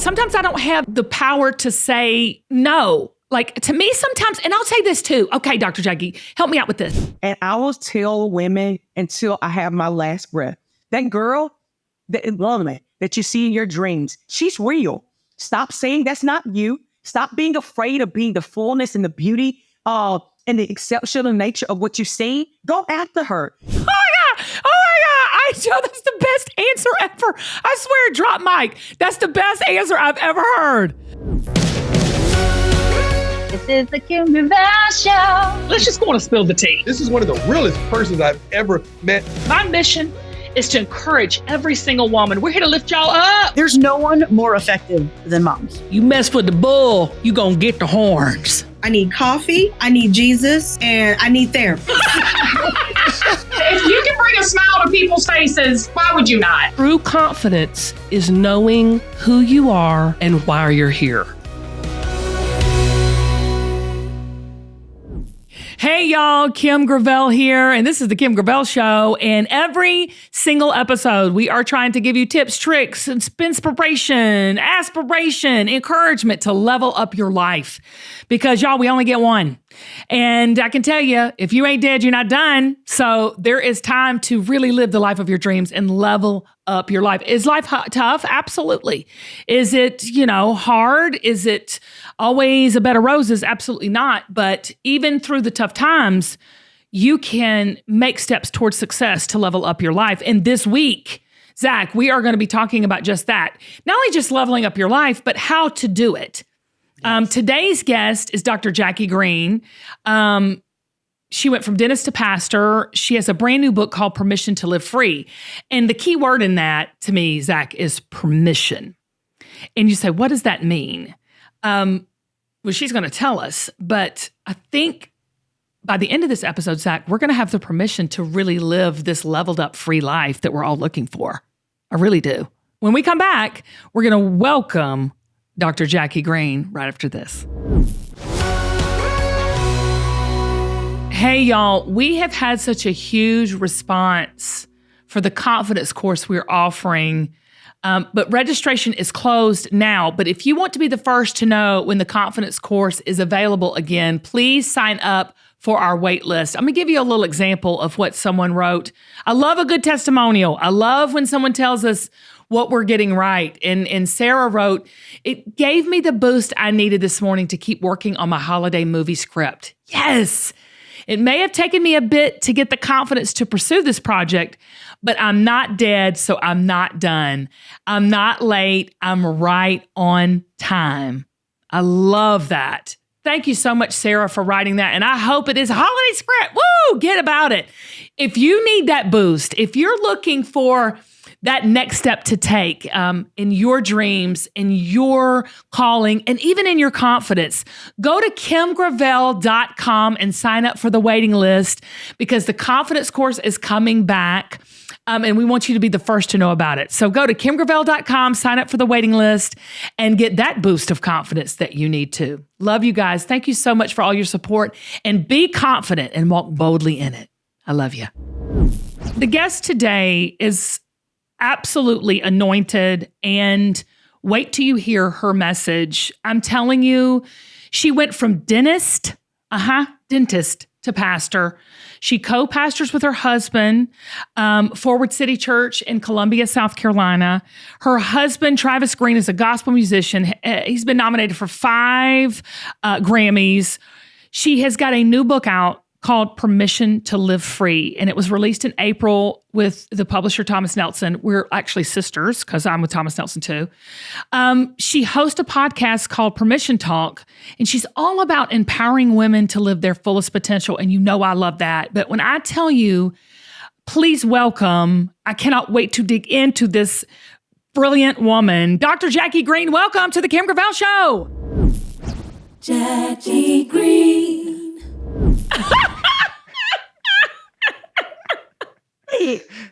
sometimes I don't have the power to say no. Like, to me, sometimes, and I'll say this too. Okay, Dr. Jackie, help me out with this. And I will tell women until I have my last breath. That girl, that woman that you see in your dreams, she's real. Stop saying that's not you. Stop being afraid of being the fullness and the beauty and the exceptional nature of what you see. Go after her. Oh my God. That's the best answer ever. I swear, drop mic. That's the best answer I've ever heard. This is the Kim Gravel Show. Let's just go on and spill the tea. This is one of the realest persons I've ever met. My mission is to encourage every single woman. We're here to lift y'all up. There's no one more effective than moms. You mess with the bull, you gonna get the horns. I need coffee, I need Jesus, and I need therapy. If you can bring a smile to people's faces, why would you not? True confidence is knowing who you are and why you're here. Hey y'all, Kim Gravel here, and this is the Kim Gravel Show. And every single episode, we are trying to give you tips, tricks, inspiration, aspiration, encouragement to level up your life. Because y'all, we only get one. And I can tell you, if you ain't dead, you're not done. So there is time to really live the life of your dreams and level up your life. Is life tough? Absolutely. Is it, hard? Is it always a bed of roses? Absolutely not. But even through the tough times, you can make steps towards success to level up your life. And this week, Zach, we are going to be talking about just that. Not only just leveling up your life, but how to do it. Yes. Today's guest is Dr. Jackie Greene. She went from dentist to pastor. She has a brand new book called Permission to Live Free. And the key word in that, to me, Zach, is permission. And you say, what does that mean? Well, she's going to tell us. But I think by the end of this episode, Zach, we're going to have the permission to really live this leveled up free life that we're all looking for. I really do. When we come back, we're going to welcome Dr. Jackie Greene right after this. Hey, y'all, we have had such a huge response for the confidence course we're offering, but registration is closed now. But if you want to be the first to know when the confidence course is available again, please sign up for our wait list. I'm gonna give you a little example of what someone wrote. I love a good testimonial. I love when someone tells us what we're getting right. And Sarah wrote, it gave me the boost I needed this morning to keep working on my holiday movie script. Yes. It may have taken me a bit to get the confidence to pursue this project, but I'm not dead, so I'm not done. I'm not late. I'm right on time. I love that. Thank you so much, Sarah, for writing that. And I hope it is a holiday script. Woo! Get about it. If you need that boost, if you're looking for that next step to take in your dreams, in your calling, and even in your confidence, go to kimgravel.com and sign up for the waiting list because the confidence course is coming back. And we want you to be the first to know about it. So go to kimgravel.com, sign up for the waiting list, and get that boost of confidence that you need to. Love you guys. Thank you so much for all your support. And be confident and walk boldly in it. I love you. The guest today is absolutely anointed, and wait till you hear her message. I'm telling you, she went from dentist to pastor. She co-pastors with her husband, Forward City Church in Columbia, South Carolina. Her husband, Travis Greene, is a gospel musician. He's been nominated for 5 Grammys. She has got a new book out called Permission to Live Free. And it was released in April with the publisher, Thomas Nelson. We're actually sisters because I'm with Thomas Nelson too. She hosts a podcast called Permission Talk, and she's all about empowering women to live their fullest potential. And you know I love that. But when I tell you, please welcome, I cannot wait to dig into this brilliant woman, Dr. Jackie Greene. Welcome to the Kim Gravel Show. Jackie Greene.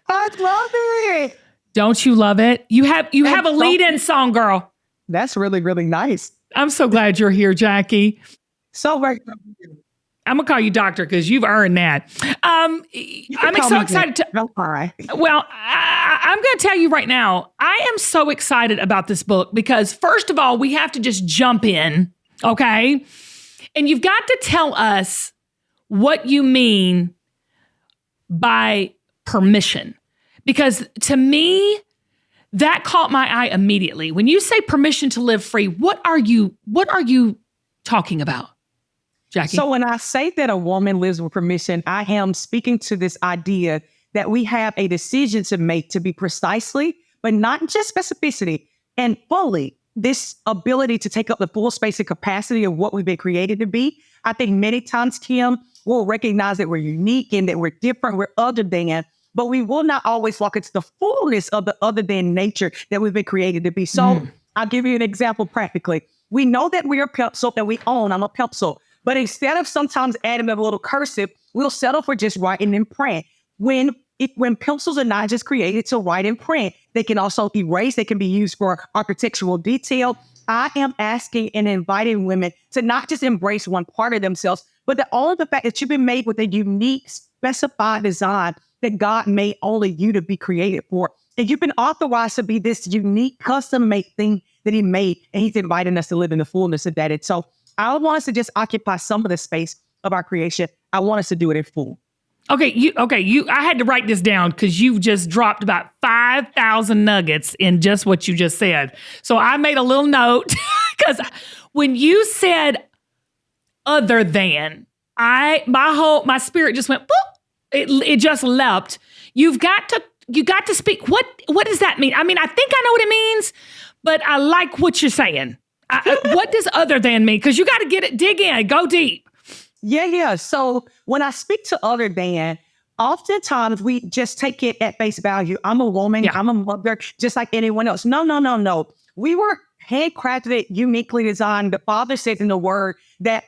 I love it. Don't you love it? You have a lead-in song, girl. That's really, really nice. I'm so glad you're here, Jackie. So very. I'm going to call you doctor because you've earned that. I'm so excited to. All right. Well, I'm going to tell you right now, I am so excited about this book because, first of all, we have to just jump in, okay? And you've got to tell us what you mean by permission. Because to me, that caught my eye immediately. When you say permission to live free, what are you talking about, Jackie? So when I say that a woman lives with permission, I am speaking to this idea that we have a decision to make to be precisely, but not just specificity, and fully this ability to take up the full space and capacity of what we've been created to be. I think many times, Kim, we'll recognize that we're unique and that we're different, we're other than, but we will not always walk into the fullness of the other than nature that we've been created to be. So I'll give you an example practically. We know that we are pencil, that we own, I'm a pencil, but instead of sometimes adding a little cursive, we'll settle for just writing in print. When pencils are not just created to write in print, they can also erase, they can be used for architectural detail. I am asking and inviting women to not just embrace one part of themselves, but that all of the fact that you've been made with a unique, specified design that God made only you to be created for. And you've been authorized to be this unique, custom-made thing that he made, and he's inviting us to live in the fullness of that. And so I don't want us to just occupy some of the space of our creation. I want us to do it in full. I had to write this down because you've just dropped about 5,000 nuggets in just what you just said. So I made a little note because when you said other than, my spirit just went, boop. It just leapt. You got to speak. What does that mean? I mean, I think I know what it means, but I like what you're saying. What does other than mean? Because you got to get it, dig in, go deep. Yeah. So when I speak to other than, oftentimes we just take it at face value. I'm a woman. Yeah. I'm a mother, just like anyone else. No. We were handcrafted, uniquely designed. The Father said in the Word that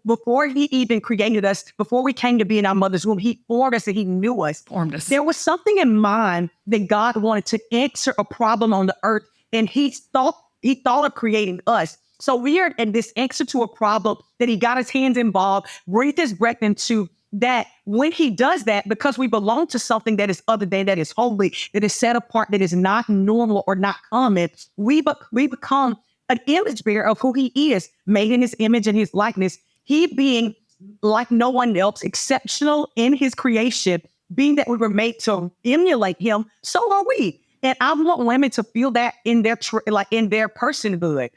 before he even created us, before we came to be in our mother's womb, he formed us and he knew us. Formed us. There was something in mind that God wanted to answer a problem on the earth, and he thought of creating us. So we are in this answer to a problem that he got his hands involved, breathed his breath into that. When he does that, because we belong to something that is other than, that is holy, that is set apart, that is not normal or not common, we become an image bearer of who he is, made in his image and his likeness. He being like no one else, exceptional in his creation, being that we were made to emulate him, so are we. And I want women to feel that in their in their personhood.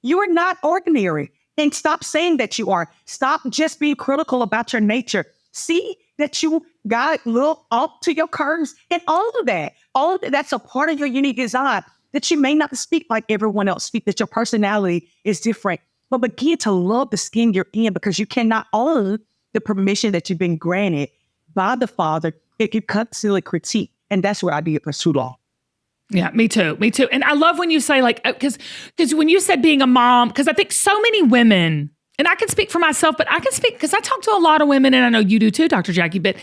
You are not ordinary. And stop saying that you are. Stop just being critical about your nature. See that you got a little up to your curves and all of that. All of that's a part of your unique design, that you may not speak like everyone else speak, that your personality is different. But begin to love the skin you're in, because you cannot own the permission that you've been granted by the Father if you constantly critique. And that's where I be a pursuit of. Yeah, me too. And I love when you say because when you said being a mom, because I think so many women, and I can speak for myself, but I can speak because I talk to a lot of women, and I know you do too, Dr. Jackie, but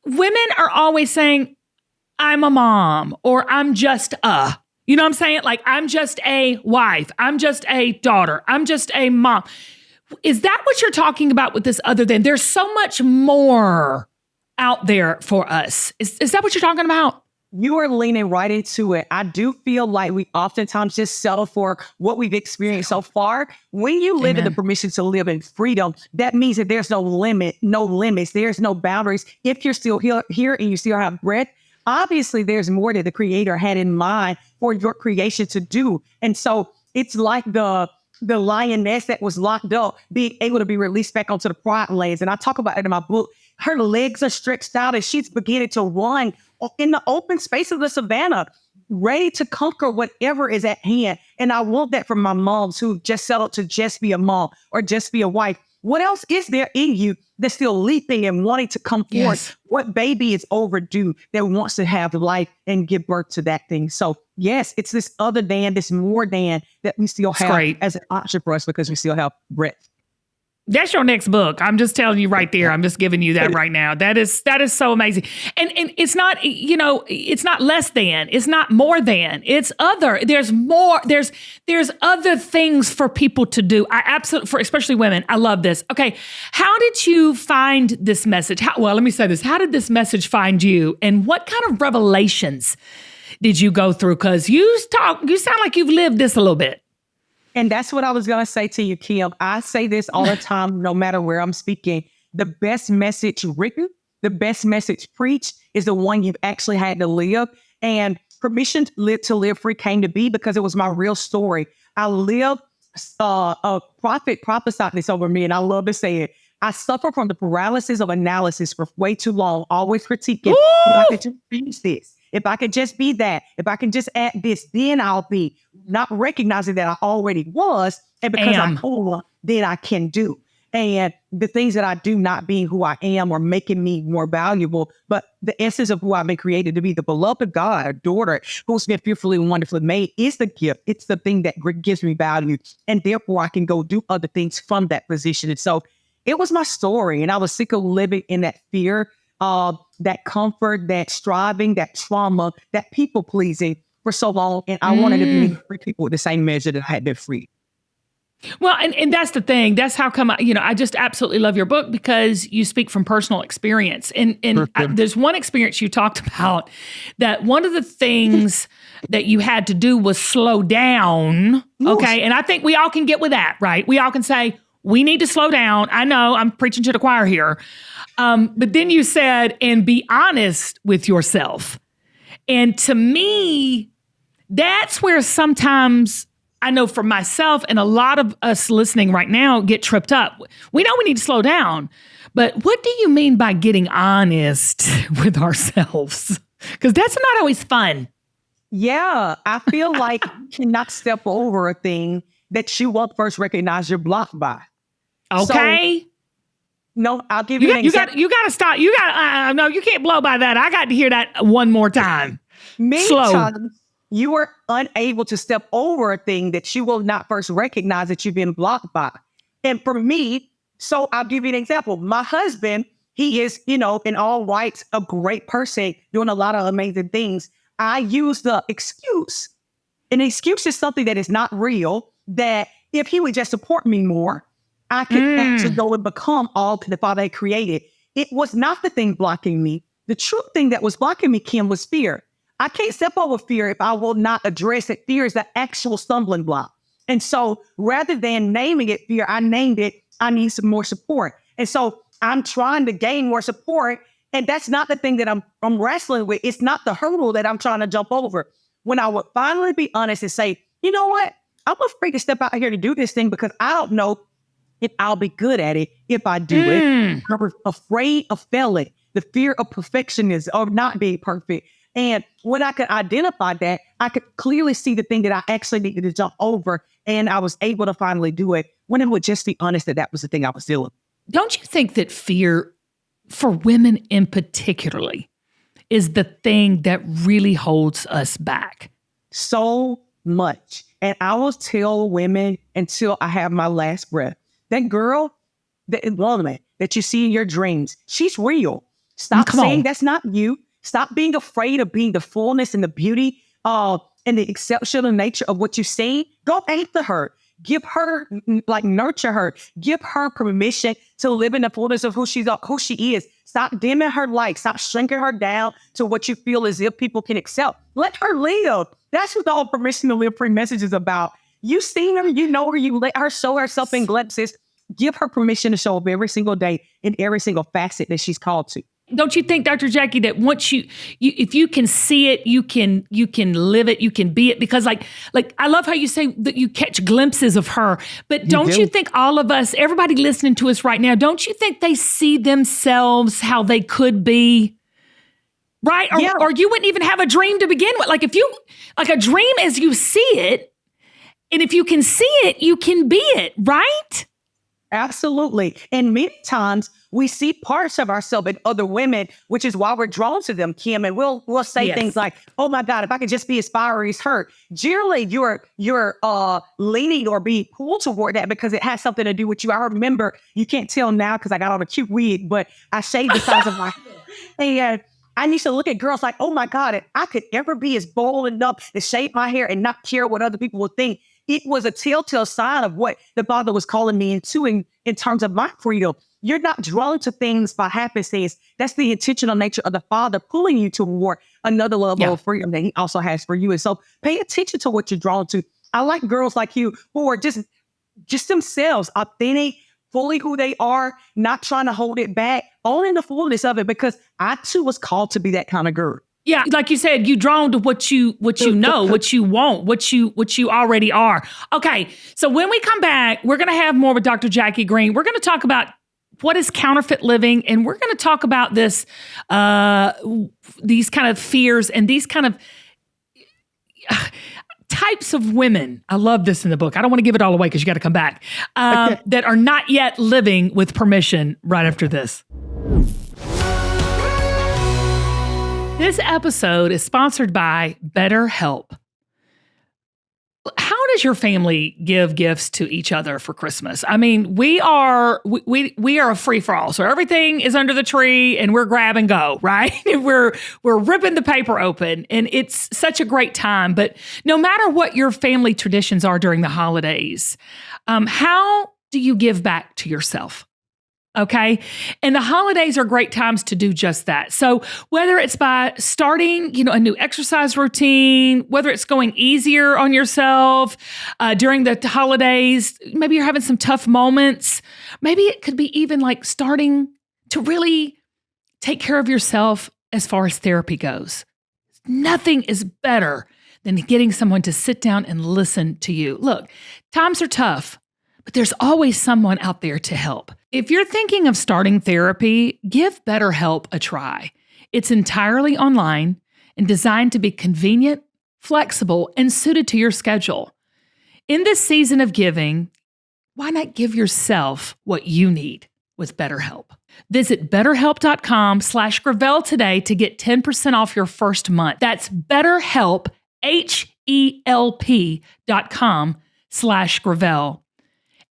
women are always saying, I'm a mom, or I'm just you know what I'm saying? Like, I'm just a wife. I'm just a daughter. I'm just a mom. Is that what you're talking about with this other than? There's so much more out there for us. Is that what you're talking about? You are leaning right into it. I do feel like we oftentimes just settle for what we've experienced so far. When you live in the permission to live in freedom, that means that there's no limits, there's no boundaries. If you're still here and you still have breath, obviously there's more that the Creator had in mind for your creation to do. And so it's like the lioness that was locked up being able to be released back onto the pride lands. And I talk about it in my book. Her legs are stretched out and she's beginning to run in the open space of the savannah, ready to conquer whatever is at hand. And I want that from my moms who just settled to just be a mom or just be a wife. What else is there in you that's still leaping and wanting to come forth? What baby is overdue that wants to have life and give birth to that thing? So yes, it's this other than, this more than that we still have as an option for us because we still have breath. That's your next book. I'm just telling you right there. I'm just giving you that right now. That is so amazing. And it's not, it's not less than, it's not more than, it's other. There's more, there's other things for people to do. I absolutely, for especially women, I love this. Okay. How did you find this message? Let me say this. How did this message find you? And what kind of revelations did you go through? Because you sound like you've lived this a little bit. And that's what I was going to say to you, Kim. I say this all the time, no matter where I'm speaking. The best message written, the best message preached is the one you've actually had to live. And permission to live free came to be because it was my real story. I lived, a prophet prophesied this over me, and I love to say it. I suffer from the paralysis of analysis for way too long, always critiquing. If I could just finish this, if I could just be that, if I can just add this, then I'll be. Not recognizing that I already was, and because I'm whole, then I can do. And the things that I do not being who I am or making me more valuable, but the essence of who I've been created to be, the beloved God, a daughter who's been fearfully and wonderfully made, is the gift. It's the thing that gives me value. And therefore, I can go do other things from that position. And so it was my story. And I was sick of living in that fear, that comfort, that striving, that trauma, that people pleasing for so long. And I wanted to be free people with the same measure that I had been free. Well, and that's the thing. That's how come, I just absolutely love your book because you speak from personal experience. And there's one experience you talked about that one of the things that you had to do was slow down. Okay. And I think we all can get with that, right? We all can say, we need to slow down. I know I'm preaching to the choir here. But then you said, and be honest with yourself. And to me, that's where sometimes I know for myself and a lot of us listening right now get tripped up. We know we need to slow down, but what do you mean by getting honest with ourselves? Because that's not always fun. Yeah, I feel like you cannot step over a thing that you won't first recognize you're blocked by. Okay. So, no, I'll give you an example. You got to stop. No, you can't blow by that. I got to hear that one more time. Many Slow. times you are unable to step over a thing that you will not first recognize that you've been blocked by. And for me, so I'll give you an example. My husband, he is, in all rights, a great person doing a lot of amazing things. I use the excuse. An excuse is something that is not real, that if he would just support me more, I could actually go and become all that the Father had created. It was not the thing blocking me. The true thing that was blocking me, Kim, was fear. I can't step over fear if I will not address it. Fear is the actual stumbling block. And so rather than naming it fear, I named it, I need some more support. And so I'm trying to gain more support. And that's not the thing that I'm wrestling with. It's not the hurdle that I'm trying to jump over. When I would finally be honest and say, you know what? I'm afraid to step out here to do this thing because I don't know if I'll be good at it if I do it. I'm afraid of failing, the fear of perfectionism, of not being perfect. And when I could identify that, I could clearly see the thing that I actually needed to jump over. And I was able to finally do it when it would just be honest that was the thing I was dealing with. Don't you think that fear, for women in particularly, is the thing that really holds us back? So much. And I will tell women until I have my last breath, that girl, that woman that you see in your dreams, she's real. Stop saying that's not you. Stop being afraid of being the fullness and the beauty and the exceptional nature of what you see. Go after her. Give her, nurture her. Give her permission to live in the fullness of who she is. Stop dimming her light. Stop shrinking her down to what you feel as if people can accept. Let her live. That's what the whole permission to live free message is about. You seen her, you know her, you let her show herself in glimpses. Give her permission to show up every single day in every single facet that she's called to. Don't you think, Dr. Jackie, that once you if you can see it, you can live it, you can be it? Because like I love how you say that you catch glimpses of her, but don't you think all of us, everybody listening to us right now, don't you think they see themselves how they could be? Right? Or you wouldn't even have a dream to begin with. Like a dream as you see it, and if you can see it, you can be it, right? Absolutely. And many times we see parts of ourselves in other women, which is why we're drawn to them, Kim. And we'll say things like, oh my God, if I could just be as fiery as her. Generally, you're leaning or being pulled toward that because it has something to do with you. I remember, you can't tell now because I got on a cute wig, but I shaved the size of my head. And I used to look at girls like, oh my God, if I could ever be as bold enough to shave my hair and not care what other people would think. It was a telltale sign of what the Father was calling me into in terms of my freedom. You're not drawn to things by happenstance. That's the intentional nature of the Father pulling you toward another level of freedom that he also has for you. And so pay attention to what you're drawn to. I like girls like you who are just themselves, authentic, fully who they are, not trying to hold it back, owning the fullness of it, because I too was called to be that kind of girl. Yeah, like you said, you drawn to what you know, what you want, what you already are. Okay, so when we come back, we're going to have more with Dr. Jackie Greene. We're going to talk about what is counterfeit living, and we're going to talk about this, these kind of fears and these kind of types of women. I love this in the book. I don't want to give it all away because you got to come back. That are not yet living with permission. Right after this. This episode is sponsored by BetterHelp. How does your family give gifts to each other for Christmas? I mean, we are a free-for-all. So everything is under the tree and we're grab and go, right? We're ripping the paper open and it's such a great time. But no matter what your family traditions are during the holidays, how do you give back to yourself? Okay. And the holidays are great times to do just that. So whether it's by starting, a new exercise routine, whether it's going easier on yourself during the holidays, maybe you're having some tough moments. Maybe it could be even like starting to really take care of yourself as far as therapy goes. Nothing is better than getting someone to sit down and listen to you. Look, times are tough, but there's always someone out there to help. If you're thinking of starting therapy, give BetterHelp a try. It's entirely online and designed to be convenient, flexible, and suited to your schedule. In this season of giving, why not give yourself what you need with BetterHelp? Visit BetterHelp.com/Gravel today to get 10% off your first month. That's BetterHelp, HELP.com/Gravel.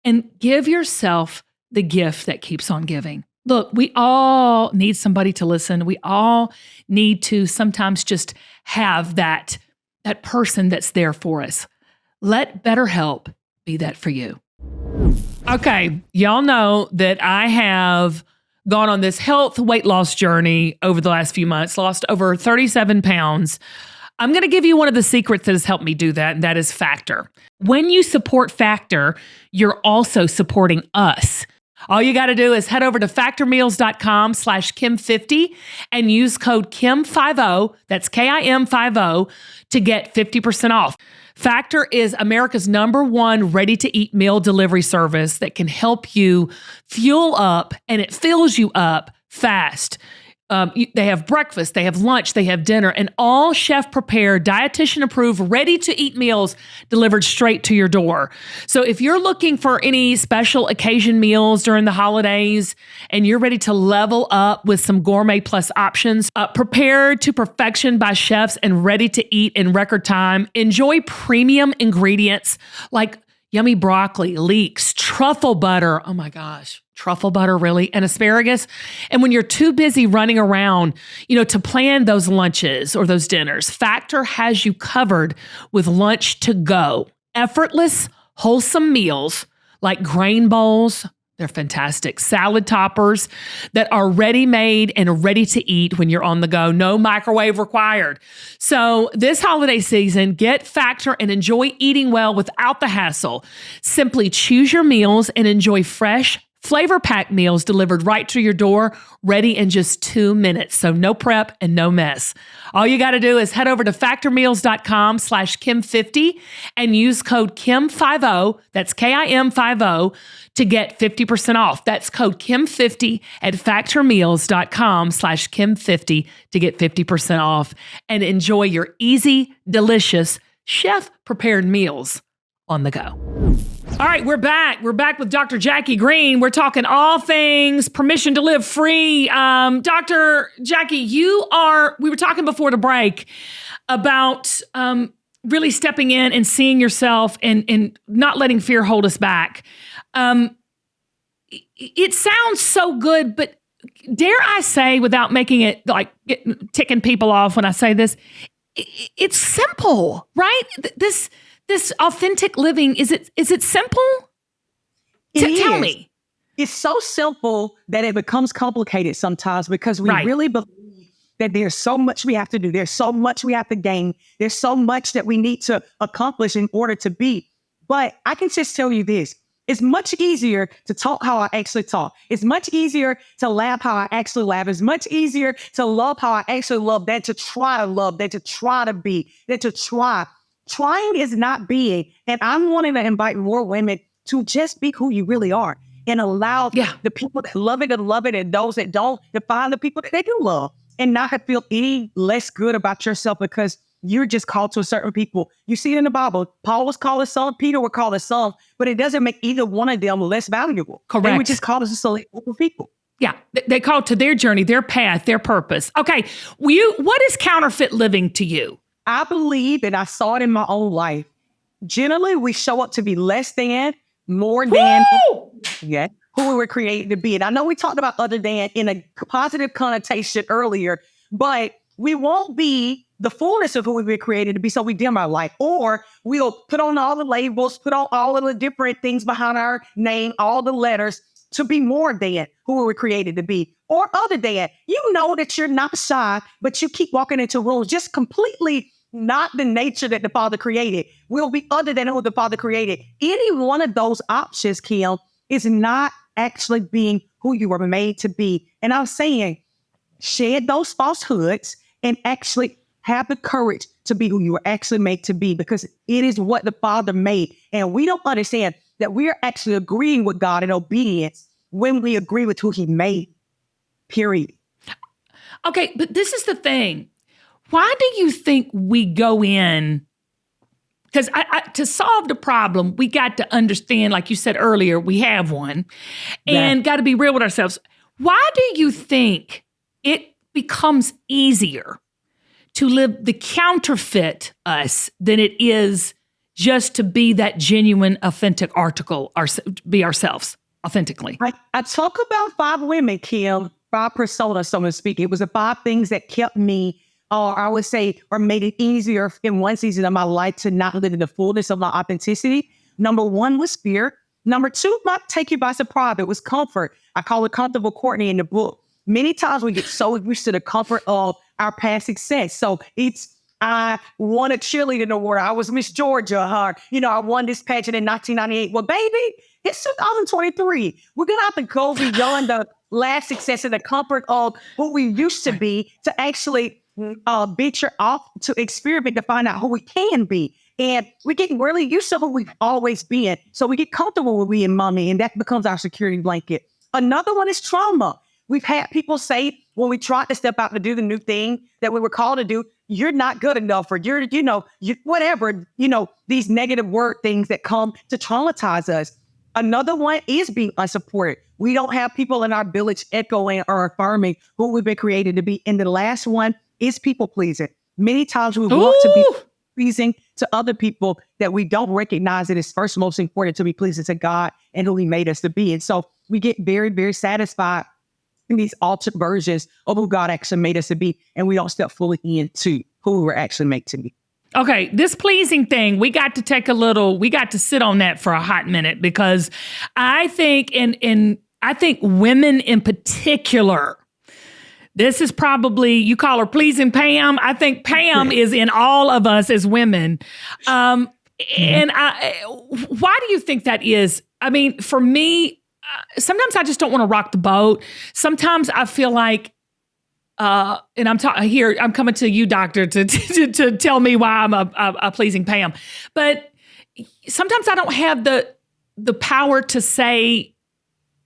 And give yourself the gift that keeps on giving. Look, we all need somebody to listen. We all need to sometimes just have that person that's there for us. Let BetterHelp be that for you. Okay, y'all know that I have gone on this health weight loss journey over the last few months, lost over 37 pounds. I'm going to give you one of the secrets that has helped me do that, and that is Factor. When you support Factor, you're also supporting us. All you got to do is head over to factormeals.com/Kim50 and use code Kim50, that's KIM50, to get 50% off. Factor is America's #1 ready-to-eat meal delivery service that can help you fuel up, and it fills you up fast. They have breakfast, they have lunch, they have dinner, and all chef-prepared, dietitian-approved, ready-to-eat meals delivered straight to your door. So if you're looking for any special occasion meals during the holidays and you're ready to level up with some gourmet plus options, prepared to perfection by chefs and ready to eat in record time, enjoy premium ingredients like yummy broccoli, leeks, truffle butter. Oh my gosh. Truffle butter, really? And asparagus. And when you're too busy running around, to plan those lunches or those dinners, Factor has you covered with lunch to go. Effortless, wholesome meals like grain bowls. They're fantastic. Salad toppers that are ready-made and ready to eat when you're on the go. No microwave required. So this holiday season, get Factor and enjoy eating well without the hassle. Simply choose your meals and enjoy fresh, flavor-packed meals delivered right to your door, ready in just 2 minutes. So no prep and no mess. All you got to do is head over to factormeals.com/Kim50 and use code Kim50, that's KIM50, to get 50% off. That's code Kim50 at factormeals.com/Kim50 to get 50% off and enjoy your easy, delicious, chef-prepared meals on the go. All right, we're back. We're back with Dr. Jackie Greene. We're talking all things permission to live free. Dr. Jackie, we were talking before the break about really stepping in and seeing yourself and not letting fear hold us back. It sounds so good, but dare I say, without making it like ticking people off when I say this, it's simple, right? This authentic living, is it simple? Tell me. It's so simple that it becomes complicated sometimes because we really believe that there's so much we have to do. There's so much we have to gain. There's so much that we need to accomplish in order to be. But I can just tell you this. It's much easier to talk how I actually talk. It's much easier to laugh how I actually laugh. It's much easier to love how I actually love than to try to love, than to try to be, than to try. Trying is not being. And I'm wanting to invite more women to just be who you really are and allow the people that love it to love it and those that don't to find the people that they do love and not to feel any less good about yourself because you're just called to a certain people. You see it in the Bible. Paul was called a son. Peter was called a son, but it doesn't make either one of them less valuable. Correct. They were just called as a select group of people. Yeah, they called to their journey, their path, their purpose. Okay, what is counterfeit living to you? I believe, and I saw it in my own life, generally we show up to be less than, more than, who we were created to be. And I know we talked about other than in a positive connotation earlier, but we won't be the fullness of who we've been created to be, so we dim our light. Or we'll put on all the labels, put on all of the different things behind our name, all the letters, to be more than who we were created to be. Or other than, you know that you're not shy, but you keep walking into rooms just completely not the nature that the Father created. We'll be other than who the Father created. Any one of those options, Kim, is not actually being who you were made to be. And I'm saying, shed those falsehoods and actually have the courage to be who you were actually made to be, because it is what the Father made. And we don't understand that we are actually agreeing with God in obedience when we agree with who he made, period. Okay, but this is the thing. Why do you think we go in? Because to solve the problem, we got to understand, like you said earlier, we have one, and got to be real with ourselves. Why do you think it becomes easier to live the counterfeit us than it is just to be that genuine, authentic be ourselves authentically? I talk about 5 women, Kim, 5 personas, so to speak. It was the 5 things that kept me, or I would say, or made it easier in one season of my life to not live in the fullness of my authenticity. Number 1 was fear. Number 2 might take you by surprise. It was comfort. I call it comfortable Courtney in the book. Many times we get so used to the comfort of our past success. So I won a cheerleading award. I was Miss Georgia. I won this pageant in 1998. Well, baby, it's 2023. We're going to have to go beyond the last success and the comfort of who we used to be to actually venture off to experiment to find out who we can be. And we get really used to who we've always been. So we get comfortable with being mommy, and that becomes our security blanket. Another one is trauma. We've had people say when we tried to step out to do the new thing that we were called to do, you're not good enough, or whatever, these negative word things that come to traumatize us. Another one is being unsupported. We don't have people in our village echoing or affirming who we've been created to be. And the last one is people pleasing. Many times we want to be pleasing to other people that we don't recognize it is first most important to be pleasing to God and who he made us to be. And so we get very, very satisfied in these altered versions of who God actually made us to be, and we don't step fully into who we were actually made to be. Okay, this pleasing thing, we got to sit on that for a hot minute, because I think, I think women in particular, this is probably, you call her pleasing Pam. I think Pam is in all of us as women. And why do you think that is? I mean, for me, sometimes I just don't want to rock the boat. Sometimes I feel like, and I'm coming to you, doctor, to tell me why I'm a pleasing Pam. But sometimes I don't have the power to say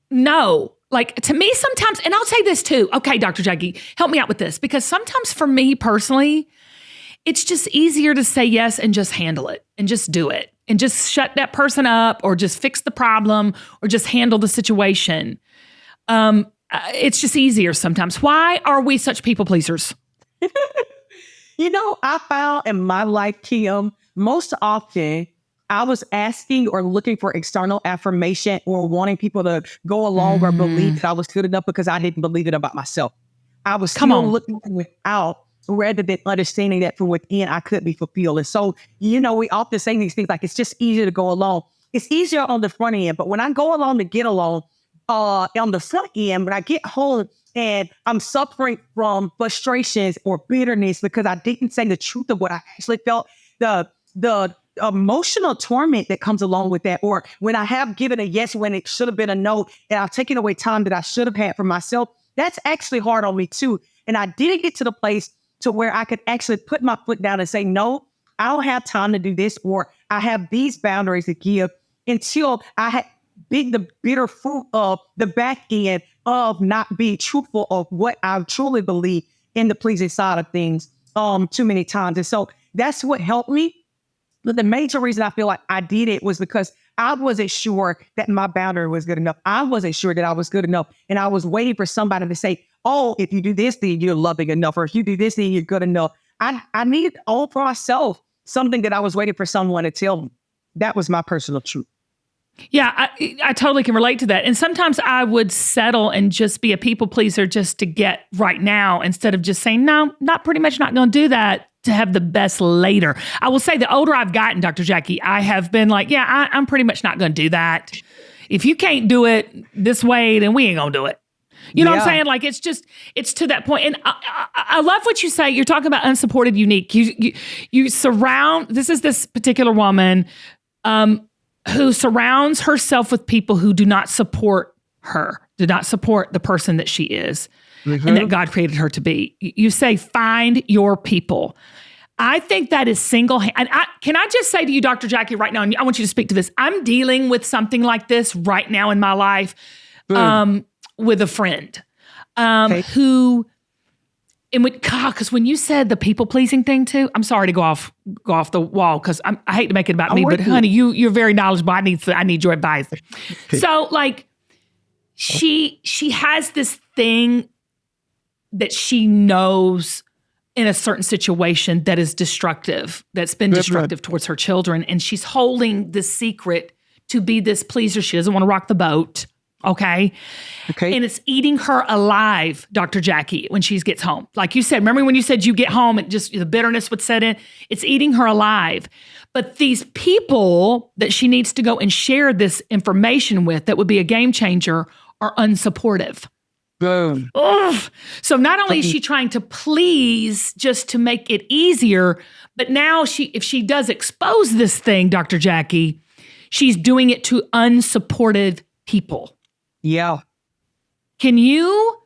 no. Like, to me, sometimes, and I'll say this too. Okay, Dr. Jackie, help me out with this, because sometimes for me personally, it's just easier to say yes and just handle it and just do it. and just shut that person up or just fix the problem or just handle the situation. It's just easier sometimes. Why are we such people pleasers? I found in my life, Kim, most often I was asking or looking for external affirmation or wanting people to go along or believe that I was good enough because I didn't believe it about myself. I was still looking without rather than understanding that from within I could be fulfilled. And so, we often say these things like it's just easier to go along. It's easier on the front end, but when I go along to get along, on the front end, when I get home and I'm suffering from frustrations or bitterness because I didn't say the truth of what I actually felt, the emotional torment that comes along with that, or when I have given a yes when it should have been a no, and I've taken away time that I should have had for myself, that's actually hard on me too. And I didn't get to the place to where I could actually put my foot down and say, no, I don't have time to do this, or I have these boundaries to give until I had been the bitter fruit of the back end of not being truthful of what I truly believe in the pleasing side of things too many times. And so that's what helped me. But the major reason I feel like I did it was because I wasn't sure that my boundary was good enough. I wasn't sure that I was good enough. And I was waiting for somebody to say, oh, if you do this, then you're loving enough. Or if you do this, then you're good enough. I needed all for myself something that I was waiting for someone to tell me. That was my personal truth. Yeah, I totally can relate to that. And sometimes I would settle and just be a people pleaser just to get right now instead of just saying, no, not going to do that to have the best later. I will say the older I've gotten, Dr. Jackie, I have been like, yeah, I'm pretty much not going to do that. If you can't do it this way, then we ain't going to do it. You know what I'm saying? Like, it's to that point. And I love what you say. You're talking about unsupported, unique. You surround, this particular woman, who surrounds herself with people who do not support her, do not support the person that she is and that God created her to be. You say, find your people. I think that is and can I just say to you, Dr. Jackie, right now, and I want you to speak to this. I'm dealing with something like this right now in my life with a friend who... And because when you said the people pleasing thing too, I'm sorry to go off the wall because I hate to make it about me, but honey, you're very knowledgeable. I need your advice. So like, she has this thing that she knows in a certain situation that is destructive, that's been destructive towards her children, and she's holding this secret to be this pleaser. She doesn't want to rock the boat. Okay. And it's eating her alive, Dr. Jackie, when she gets home. Like you said, remember when you said you get home and just the bitterness would set in? It's eating her alive. But these people that she needs to go and share this information with that would be a game changer are unsupportive. Boom. Ugh. So not only is she trying to please just to make it easier, but now if she does expose this thing, Dr. Jackie, she's doing it to unsupportive people. Yeah. Can you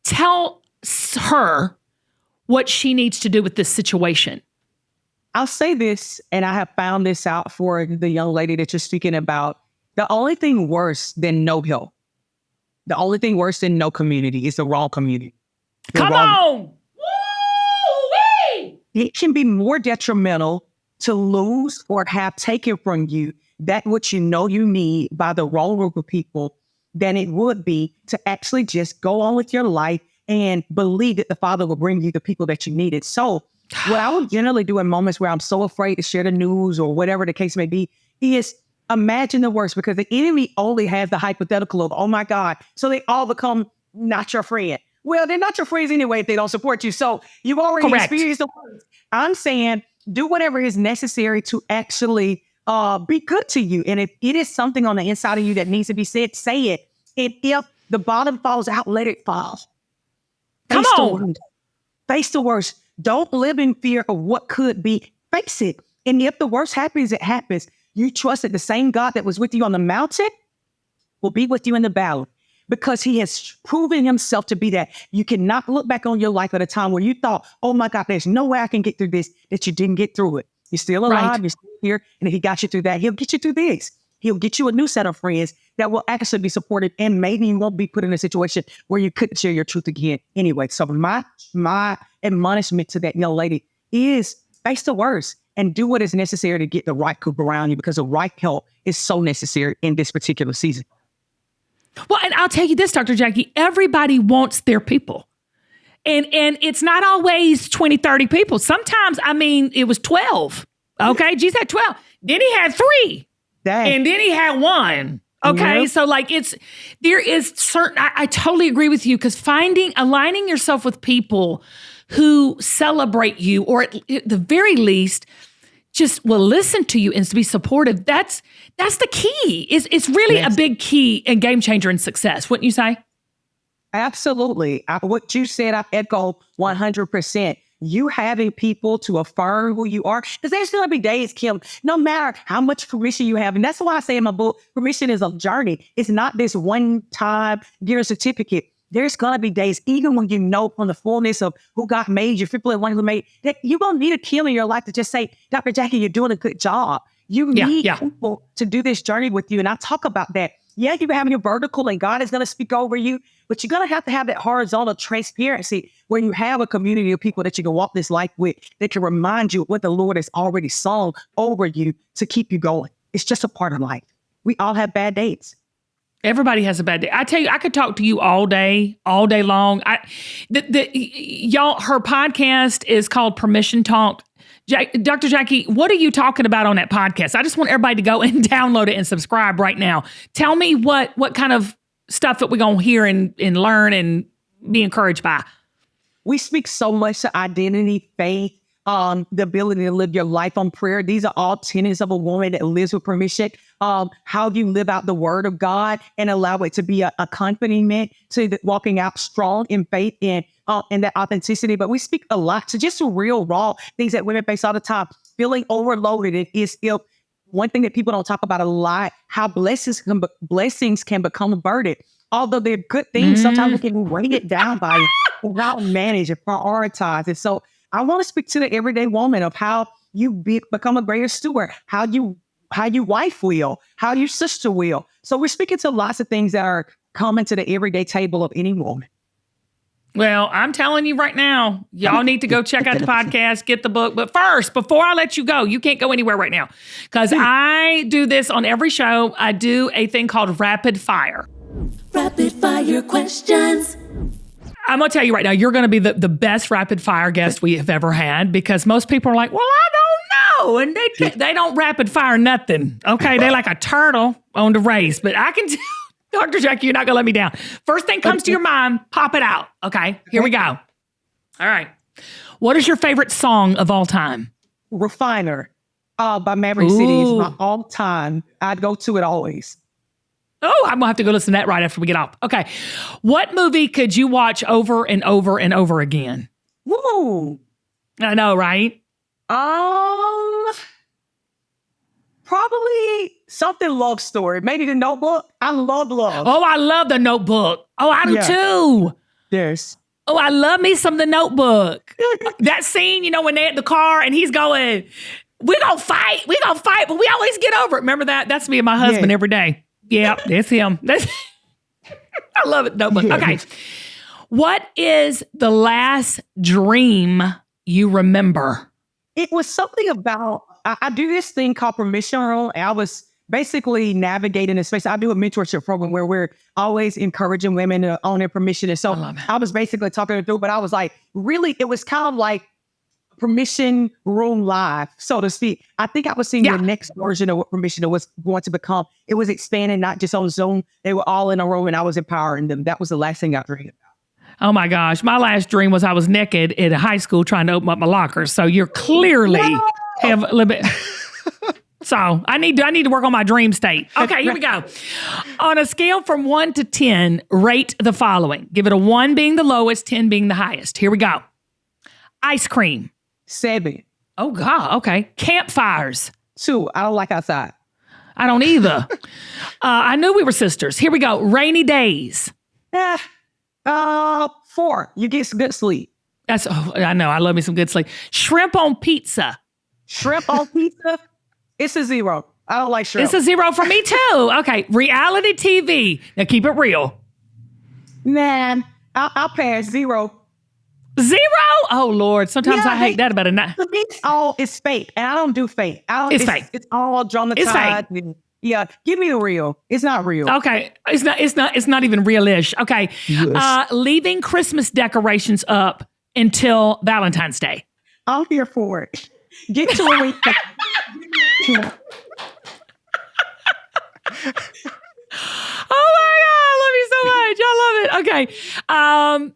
tell her what she needs to do with this situation? I'll say this, and I have found this out for the young lady that you're speaking about. The only thing worse than no help, the only thing worse than no community is the wrong community. Come on! Woo-wee! It can be more detrimental to lose or have taken from you that which you know you need by the wrong group of people than it would be to actually just go on with your life and believe that the Father will bring you the people that you needed. So what I would generally do in moments where I'm so afraid to share the news or whatever the case may be is imagine the worst, because the enemy only has the hypothetical of, oh my God, so they all become not your friend. Well, they're not your friends anyway if they don't support you. So you've already experienced the worst. I'm saying do whatever is necessary to actually be good to you. And if it is something on the inside of you that needs to be said, say it. And if the bottom falls out, let it fall. Come on. Face the worst. Don't live in fear of what could be. Face it. And if the worst happens, it happens. You trust that the same God that was with you on the mountain will be with you in the valley, because he has proven himself to be that. You cannot look back on your life at a time where you thought, oh my God, there's no way I can get through this, that you didn't get through it. You're still alive. You're still here. And if he got you through that, he'll get you through this. He'll get you a new set of friends that will actually be supported, and maybe you won't be put in a situation where you couldn't share your truth again anyway. So my admonishment to that young lady is face the worst and do what is necessary to get the right group around you, because the right help is so necessary in this particular season. Well, and I'll tell you this, Dr. Jackie, everybody wants their people. And it's not always 20, 30 people. Sometimes, it was 12. Okay, Jesus had 12. Then he had 3. Dang. And then he had 1. Okay, Yep. so there is certain, I totally agree with you, because aligning yourself with people who celebrate you, or at the very least, just will listen to you and to be supportive. That's the key. It's really a big key and game changer in success, wouldn't you say? Absolutely. What you said, I echo 100%. You having people to affirm who you are, because there's going to be days, Kim, no matter how much permission you have. And that's why I say in my book, permission is a journey. It's not this one time, get a certificate. There's going to be days, even when you know from the fullness of who God made you, people that who made, that you're going to need a Kim in your life to just say, Dr. Jackie, you're doing a good job. You need people to do this journey with you. And I talk about that. Yeah, you're having your vertical and God is going to speak over you, but you're going to have that horizontal transparency where you have a community of people that you can walk this life with, that can remind you of what the Lord has already sown over you to keep you going. It's just a part of life. We all have bad days. Everybody has a bad day. I tell you, I could talk to you all day long. Y'all, her podcast is called Permission Talk. Dr. Jackie, what are you talking about on that podcast? I just want everybody to go and download it and subscribe right now. Tell me what kind of stuff that we're going to hear and learn and be encouraged by. We speak so much to identity, faith, the ability to live your life on prayer. These are all tenets of a woman that lives with permission. How you live out the word of God and allow it to be a accompaniment to walking out strong in faith and that authenticity. But we speak a lot to just the real raw things that women face all the time. Feeling overloaded is one thing that people don't talk about a lot, how blessings can become a burden. Although they're good things, sometimes we can weigh it down by without manage and prioritize. And so I want to speak to the everyday woman of how you become a greater steward, how you wife will, how your sister will. So we're speaking to lots of things that are common to the everyday table of any woman. Well, I'm telling you right now, y'all need to go check out the podcast, get the book. But first, before I let you go, you can't go anywhere right now, because I do this on every show. I do a thing called rapid fire. Rapid fire questions. I'm going to tell you right now, you're going to be the best rapid fire guest we have ever had, because most people are like, well, I don't know. And they don't rapid fire nothing. Okay. They're like a turtle on the race, but I can tell Dr. Jackie, you're not going to let me down. First thing comes to your mind, pop it out. Okay. Here we go. All right. What is your favorite song of all time? Refiner by Maverick City is my all time. I'd go to it always. Oh, I'm going to have to go listen to that right after we get off. Okay. What movie could you watch over and over and over again? Woo. I know, right? Probably something love story. Maybe The Notebook. I love love. Oh, I love The Notebook. Oh, I do too. Yes. Oh, I love me some The Notebook. That scene, when they're at the car and he's going, we're going to fight, but we always get over it. Remember that? That's me and my husband every day. Yeah, that's him. I love it. Notebook. Okay. What is the last dream you remember? It was something about, I do this thing called Permission Room. I was basically navigating a space. I do a mentorship program where we're always encouraging women to own their permission. And so I was basically talking through, but I was like, really, it was kind of like Permission Room Live, so to speak. I think I was seeing the next version of what permission was going to become. It was expanding, not just on Zoom. They were all in a room and I was empowering them. That was the last thing I dreamed about. Oh my gosh. My last dream was I was naked in high school trying to open up my locker. So you're clearly have a little bit. So I need to work on my dream state. Okay, here we go. On a scale from 1 to 10, rate the following. Give it a 1 being the lowest, 10 being the highest. Here we go. Ice cream. 7. Oh God. Okay. Campfires. 2. I don't like outside. I don't either. I knew we were sisters. Here we go. Rainy days. 4. You get some good sleep. I know. I love me some good sleep. Shrimp on pizza. Shrimp on pizza? It's a 0. I don't like shrimp. It's a 0 for me too. Okay. Reality TV. Now keep it real. Man, I'll pass 0. 0? Oh, Lord. Sometimes Yeah, I hate that about a night. It's fake. And I don't do fake. It's fake. It's all dramatized. It's fake. Yeah, give me the real. It's not real. Okay. It's not even real-ish. Okay. Yes. Leaving Christmas decorations up until Valentine's Day. I'm here for it. Get to a week. Yeah. Oh my God, I love you so much. I love it. Okay. All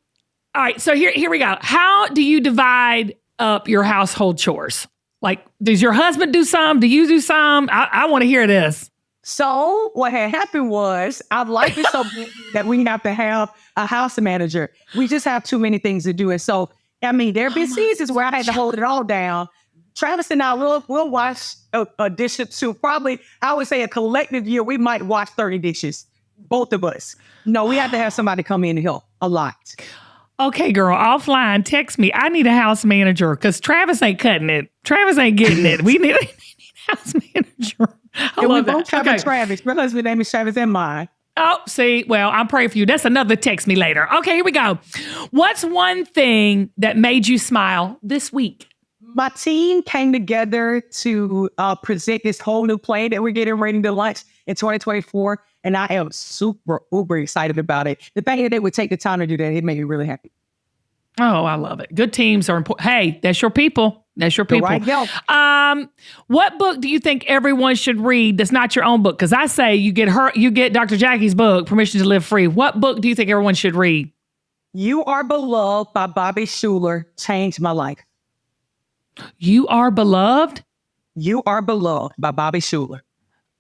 right. So here we go. How do you divide up your household chores? Like, does your husband do some? Do you do some? I want to hear this. So what had happened was I've liked it so bad that we have to have a house manager. We just have too many things to do. And so, I mean, there have been seasons where I had to hold it all down. Travis and I will wash a dish or two. Probably, I would say a collective year, we might wash 30 dishes. Both of us. No, we have to have somebody come in and help a lot. Okay, girl, offline, text me. I need a house manager because Travis ain't cutting it. Travis ain't getting it. We need a house manager. I And we love both that. have a Travis. My husband's name is Travis and mine. Oh, see, well, I'm praying for you. That's another text me later. Okay, here we go. What's one thing that made you smile this week? My team came together to present this whole new play that we're getting ready to launch in 2024. And I am super, uber excited about it. The fact that they would take the time to do that, it made me really happy. Oh, I love it. Good teams are important. Hey, that's your people. That's your people. Right, help. What book do you think everyone should read that's not your own book? Because I say you get Dr. Jackie's book, Permission to Live Free. What book do you think everyone should read? You Are Beloved by Bobby Schuller changed my life. You Are Beloved? You Are Beloved by Bobby Schuller.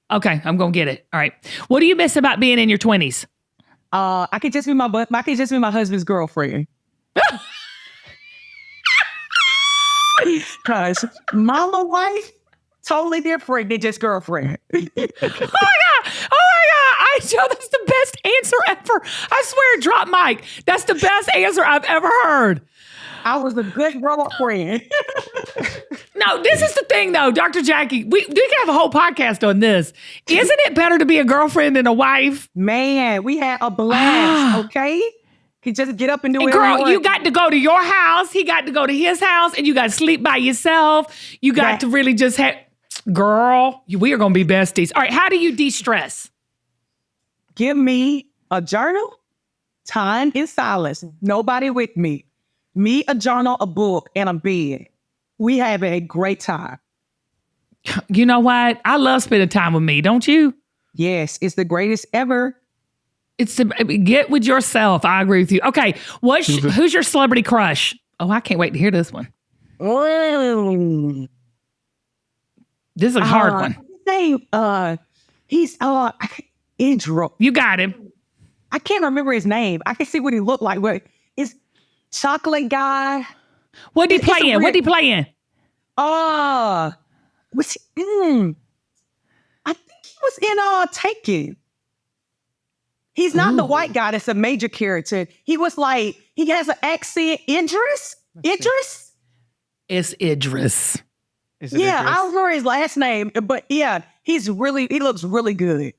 Okay, I'm going to get it. All right. What do you miss about being in your 20s? I could just be my husband's girlfriend. Because mama wife, totally different than just girlfriend. Oh my God. I know that's the best answer ever. I swear, drop mic. That's the best answer I've ever heard. I was a good girlfriend. No, this is the thing though, Dr. Jackie, we can have a whole podcast on this. Isn't it better to be a girlfriend than a wife? Man, we had a blast, okay? Could just get up and do And it. girl, you got to go to your house. He got to go to his house and you got to sleep by yourself. You got to really just have, girl, we are going to be besties. All right. How do you de-stress? Give me a journal, time in silence, nobody with me. Me, a journal, a book, and a bed. We have a great time. You know what? I love spending time with me. Don't you? Yes, it's the greatest ever. Get with yourself. I agree with you. Okay. Who's your celebrity crush? Oh, I can't wait to hear this one. This is a hard one. His name, he's Indra. You got him. I can't remember his name. I can see what he looked like. But it's chocolate guy. What did he play in? What did he play in? I think he was in Taken. He's not the white guy that's a major character. He was like, he has an accent. Idris? It's Idris. Is it Idris? I don't remember his last name, but yeah, he looks really good.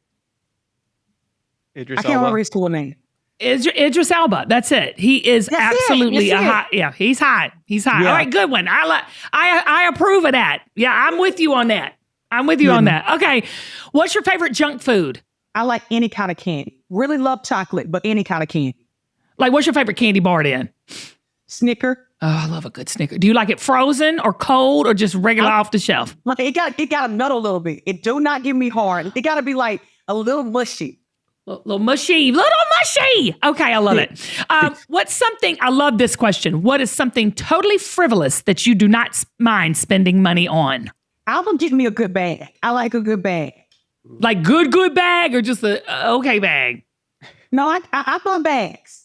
Idris I can't remember his full name. Idris Elba. That's it. He is absolutely hot. Yeah, he's hot. He's hot. Yeah. All right, good one. I approve of that. Yeah, I'm with you on that. On that. Okay. What's your favorite junk food? I like any kind of candy. Really love chocolate, but any kind of candy. Like, what's your favorite candy bar then? Snicker. Oh, I love a good Snicker. Do you like it frozen or cold or just regular off the shelf? Like it got to nut a little bit. It do not give me hard. It got to be like a little mushy. Little mushy. Okay, I love it. What's something, I love this question. What is something totally frivolous that you do not mind spending money on? I'm going to give me a good bag. I like a good bag. Like good bag or just a okay bag? No, I bought bags.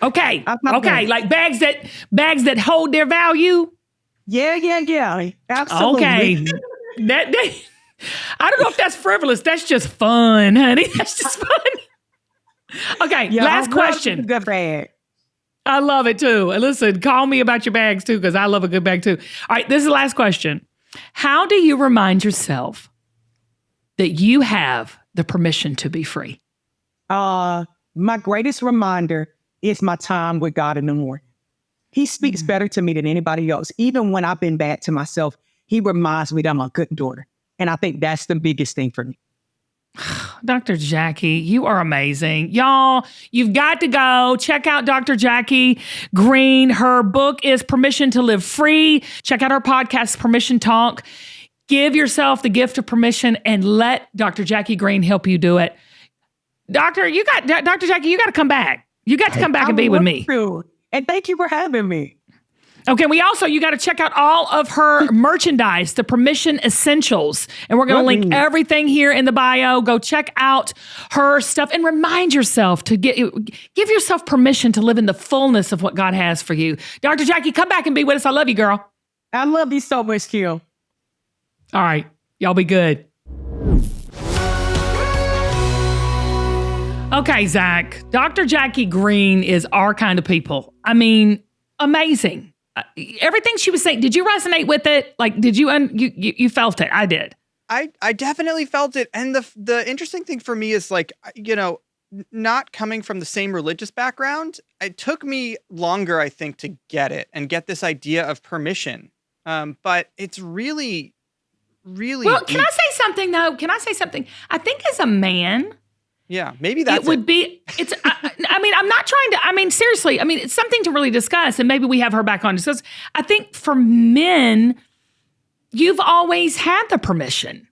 Okay. Like bags that hold their value? Yeah. Absolutely. Okay. that I don't know if that's frivolous. That's just fun, honey. That's just fun. Okay, last question. Good bag. I love it too. And listen, call me about your bags too, because I love a good bag too. All right, this is the last question. How do you remind yourself that you have the permission to be free? My greatest reminder is my time with God in the morning. He speaks better to me than anybody else. Even when I've been bad to myself, he reminds me that I'm a good daughter. And I think that's the biggest thing for me. Dr. Jackie, you are amazing. Y'all, you've got to go check out Dr. Jackie Greene. Her book is Permission to Live Free. Check out her podcast, Permission Talk. Give yourself the gift of permission and let Dr. Jackie Greene help you do it. Dr. Jackie, you got to come back. You got to come back and be with me. And thank you for having me. Okay, you got to check out all of her merchandise, the Permission Essentials. And we're going to link everything here in the bio. Go check out her stuff and remind yourself to give yourself permission to live in the fullness of what God has for you. Dr. Jackie, come back and be with us. I love you, girl. I love you so much, Kim. All right, y'all be good. Okay, Zach, Dr. Jackie Greene is our kind of people. I mean, amazing. Everything she was saying, did you resonate with it? Like, did you felt it? I did. I definitely felt it. And the interesting thing for me is like, not coming from the same religious background, it took me longer, I think, to get it and get this idea of permission. But it's really well, can I say something though? I think as a man, yeah, maybe that's it would be. It's. I mean, I'm not trying to. I mean, seriously. I mean, it's something to really discuss, and maybe we have her back on to discuss. I think for men, you've always had the permission.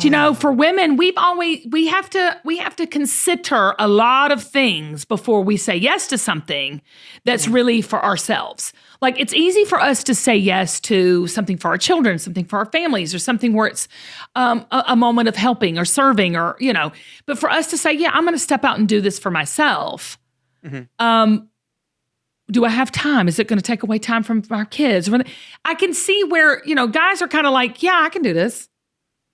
For women, we have to consider a lot of things before we say yes to something that's really for ourselves. Like, it's easy for us to say yes to something for our children, something for our families, or something where it's a moment of helping or serving, or But for us to say, yeah, I'm going to step out and do this for myself. Mm-hmm. Do I have time? Is it going to take away time from our kids? I can see where guys are kind of like, yeah, I can do this.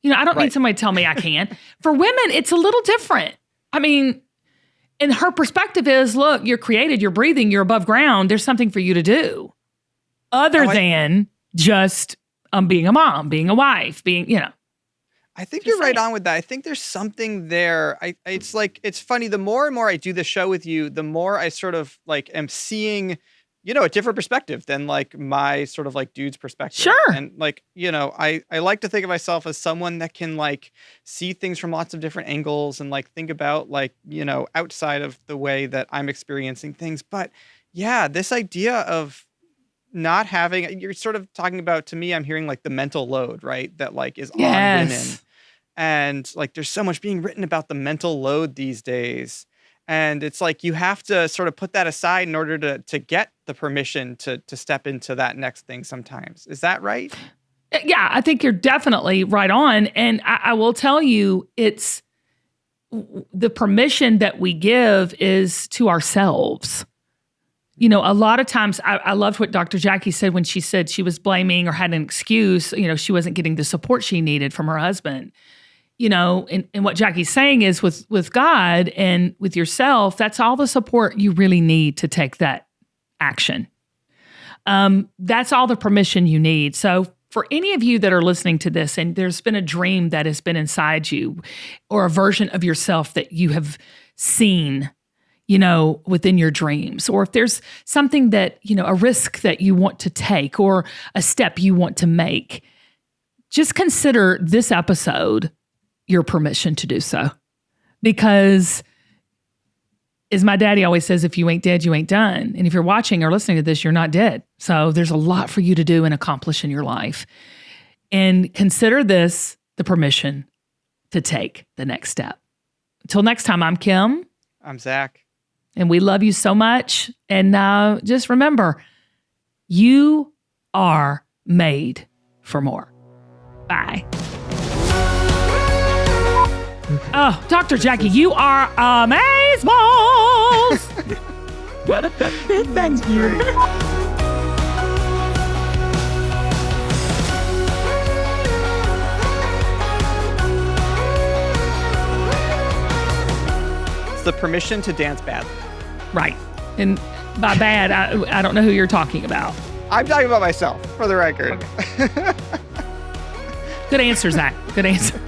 I don't need somebody to tell me I can. For women, it's a little different. I mean, and her perspective is, look, you're created, you're breathing, you're above ground. There's something for you to do other than just being a mom, being a wife, I think you're right on with that. I think there's something there. It's like, it's funny. The more and more I do the show with you, the more I sort of like am seeing a different perspective than like my sort of like dude's perspective. Sure. And like, I like to think of myself as someone that can like see things from lots of different angles and like think about like, outside of the way that I'm experiencing things. But yeah, this idea of not having, you're sort of talking about, to me, I'm hearing like the mental load, right? That like is on women. And like, there's so much being written about the mental load these days. And it's like you have to sort of put that aside in order to get the permission to step into that next thing sometimes. Is that right? Yeah, I think you're definitely right on. And I will tell you, it's the permission that we give is to ourselves. A lot of times, I loved what Dr. Jackie said when she said she was blaming or had an excuse. She wasn't getting the support she needed from her husband. And what Jackie's saying is with God and with yourself, that's all the support you really need to take that action. That's all the permission you need. So for any of you that are listening to this and there's been a dream that has been inside you or a version of yourself that you have seen, within your dreams, or if there's something that, a risk that you want to take or a step you want to make, just consider this episode your permission to do so. Because as my daddy always says, if you ain't dead, you ain't done. And if you're watching or listening to this, you're not dead. So there's a lot for you to do and accomplish in your life. And consider this the permission to take the next step. Until next time, I'm Kim. I'm Zach. And we love you so much. And just remember, you are made for more. Bye. Oh, Dr. Jackie, you are amazeballs. Thank you. It's the permission to dance badly. Right. And by bad, I don't know who you're talking about. I'm talking about myself, for the record. Okay. Good answer, Zach. Good answer.